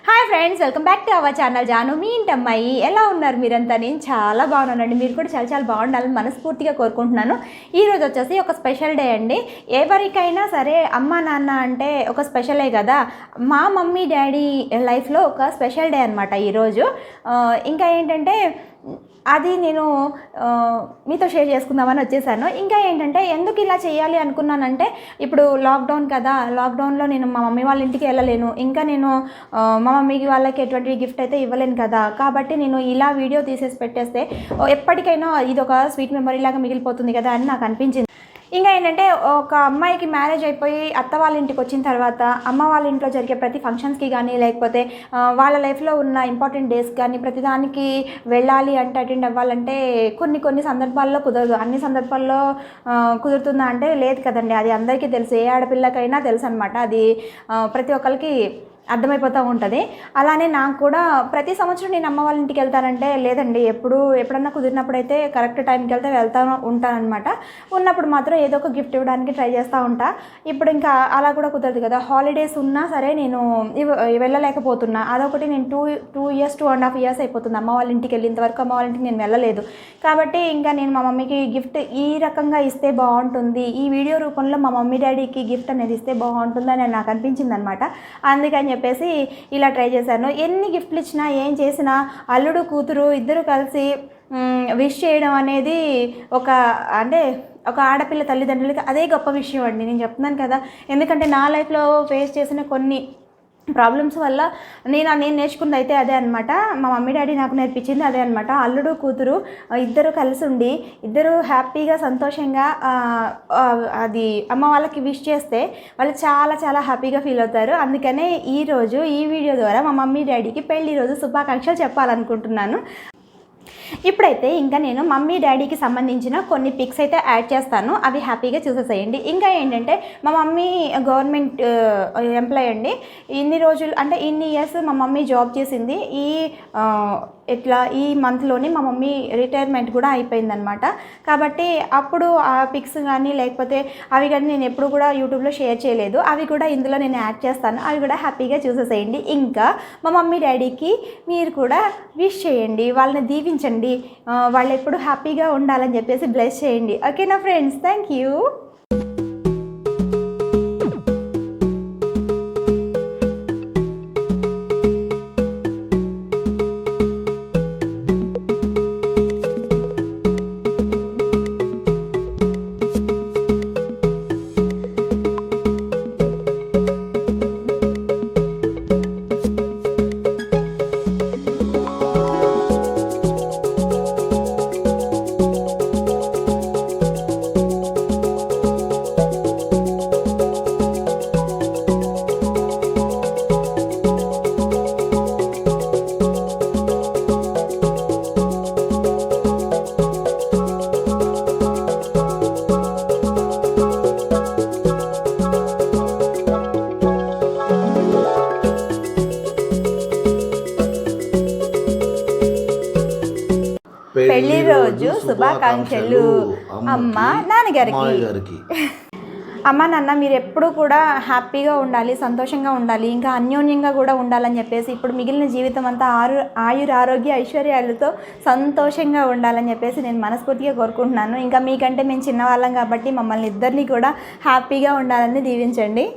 Hi friends, welcome back to our channel. Janu మీ ఇంటి అమ్మాయి. ఎలా ఉన్నారు మీరంతా? నేను చాలా బాగున్నానండి. మీరు కూడా చాలా చాలా బాగుండాలని మనస్ఫూర్తిగా కోరుకుంటున్నాను. ఈరోజు వచ్చేసి ఒక స్పెషల్ డే అండి. ఎవరికైనా సరే అమ్మ నాన్న అంటే ఒక స్పెషలే కదా. మా మమ్మీ డాడీ లైఫ్లో ఒక స్పెషల్ డే అనమాట ఈరోజు. ఇంకా ఏంటంటే అది నేను మీతో షేర్ చేసుకుందామని వచ్చేసాను. ఇంకా ఏంటంటే ఎందుకు ఇలా చేయాలి అనుకున్నానంటే, ఇప్పుడు లాక్డౌన్ కదా, లాక్డౌన్లో నేను మా మమ్మీ వాళ్ళ ఇంటికి వెళ్ళలేను. ఇంకా నేను మా మమ్మీకి వాళ్ళకి ఎటువంటి గిఫ్ట్ అయితే ఇవ్వలేను కదా. కాబట్టి నేను ఇలా వీడియో తీసేసి పెట్టేస్తే ఎప్పటికైనా ఇది ఒక స్వీట్ మెమరీ లాగా మిగిలిపోతుంది కదా అని నాకు అనిపించింది. ఇంకా ఏంటంటే ఒక అమ్మాయికి మ్యారేజ్ అయిపోయి అత్త వాళ్ళ ఇంటికి వచ్చిన తర్వాత అమ్మ వాళ్ళ ఇంట్లో జరిగే ప్రతి ఫంక్షన్స్కి కానీ, లేకపోతే వాళ్ళ లైఫ్లో ఉన్న ఇంపార్టెంట్ డేస్ కానీ ప్రతిదానికి వెళ్ళాలి అంటే, అటెండ్ అవ్వాలంటే కొన్ని సందర్భాల్లో కుదరదు. అన్ని సందర్భాల్లో కుదురుతుందా అంటే లేదు కదండి. అది అందరికీ తెలుసు, ఏ ఆడపిల్లకైనా తెలుసు అనమాట. అది ప్రతి ఒక్కరికి అర్థమైపోతూ ఉంటుంది. అలానే నాకు కూడా ప్రతి సంవత్సరం నేను అమ్మ వాళ్ళ ఇంటికి వెళ్తానంటే లేదండి, ఎప్పుడన్నా కుదిరినప్పుడైతే కరెక్ట్ టైంకి వెళ్తే ఉంటానన్నమాట. ఉన్నప్పుడు మాత్రం ఏదో ఒక గిఫ్ట్ ఇవ్వడానికి ట్రై చేస్తూ ఉంటా. ఇప్పుడు ఇంకా అలా కూడా కుదరదు కదా. హాలిడేస్ ఉన్నా సరే నేను వెళ్ళలేకపోతున్నా. అదొకటి నేను 2.5 years అయిపోతుంది అమ్మ వాళ్ళ ఇంటికి వెళ్ళి. ఇంతవరకు అమ్మ వాళ్ళ ఇంటికి నేను వెళ్ళలేదు. కాబట్టి ఇంకా నేను మా మమ్మీకి గిఫ్ట్ ఈ రకంగా ఇస్తే బాగుంటుంది, ఈ వీడియో రూపంలో మా మమ్మీ డాడీకి గిఫ్ట్ అనేది ఇస్తే బాగుంటుందని నాకు అనిపించింది అనమాట. అందుకని చెప్పేసి ఇలా ట్రై చేశాను. ఎన్ని గిఫ్ట్లు ఇచ్చినా ఏం చేసినా అల్లుడు కూతురు ఇద్దరు కలిసి విష్ చేయడం అనేది ఒక ఆడపిల్ల తల్లిదండ్రులకి అదే గొప్ప విషయం అండి. నేను చెప్తున్నాను కదా, ఎందుకంటే నా లైఫ్లో ఫేస్ చేసిన కొన్ని ప్రాబ్లమ్స్ వల్ల నేను నేర్చుకుంది అయితే అదే అనమాట. మా మమ్మీ డాడీ నాకు నేర్పించింది అదే అనమాట. అల్లుడు కూతురు ఇద్దరు కలిసి ఉండి ఇద్దరు హ్యాపీగా సంతోషంగా అది అమ్మ వాళ్ళకి విష్ చేస్తే వాళ్ళు చాలా చాలా హ్యాపీగా ఫీల్ అవుతారు. అందుకనే ఈరోజు ఈ వీడియో ద్వారా మా మమ్మీ డాడీకి పెళ్లి రోజు శుభాకాంక్షలు చెప్పాలనుకుంటున్నాను. ఇప్పుడైతే ఇంకా నేను మమ్మీ డాడీకి సంబంధించిన కొన్ని పిక్స్ అయితే యాడ్ చేస్తాను, అవి హ్యాపీగా చూసేసేయండి. ఇంకా ఏంటంటే మా మమ్మీ గవర్నమెంట్ ఎంప్లాయ్ అండి. ఇన్ని రోజులు అంటే ఇన్ని ఇయర్స్ మా మమ్మీ జాబ్ చేసింది. ఈ మంత్లోనే మా మమ్మీ రిటైర్మెంట్ కూడా అయిపోయిందనమాట. కాబట్టి అప్పుడు ఆ పిక్స్ కానీ లేకపోతే అవి కానీ నేను ఎప్పుడు కూడా యూట్యూబ్లో షేర్ చేయలేదు. అవి కూడా ఇందులో నేను యాడ్ చేస్తాను, అవి కూడా హ్యాపీగా చూసేసేయండి. ఇంకా మా మమ్మీ డాడీకి మీరు కూడా విష్ చేయండి, వాళ్ళని దీవించండి, వాళ్ళు ఎప్పుడు హ్యాపీగా ఉండాలని చెప్పేసి బ్లెస్ చేయండి. ఓకేనా ఫ్రెండ్స్? Thank you. పెళ్లి రోజు శుభాకాంక్షలు అమ్మ నాన్నగారికి. అమ్మ నాన్న మీరు ఎప్పుడూ కూడా హ్యాపీగా ఉండాలి, సంతోషంగా ఉండాలి, ఇంకా అన్యోన్యంగా కూడా ఉండాలని చెప్పేసి ఇప్పుడు మిగిలిన జీవితం అంతా ఆరోగ్య ఐశ్వర్యాలతో సంతోషంగా ఉండాలని చెప్పేసి నేను మనస్ఫూర్తిగా కోరుకుంటున్నాను. ఇంకా మీకంటే మేము చిన్నవాళ్ళం కాబట్టి మమ్మల్ని ఇద్దరిని కూడా హ్యాపీగా ఉండాలని దీవించండి.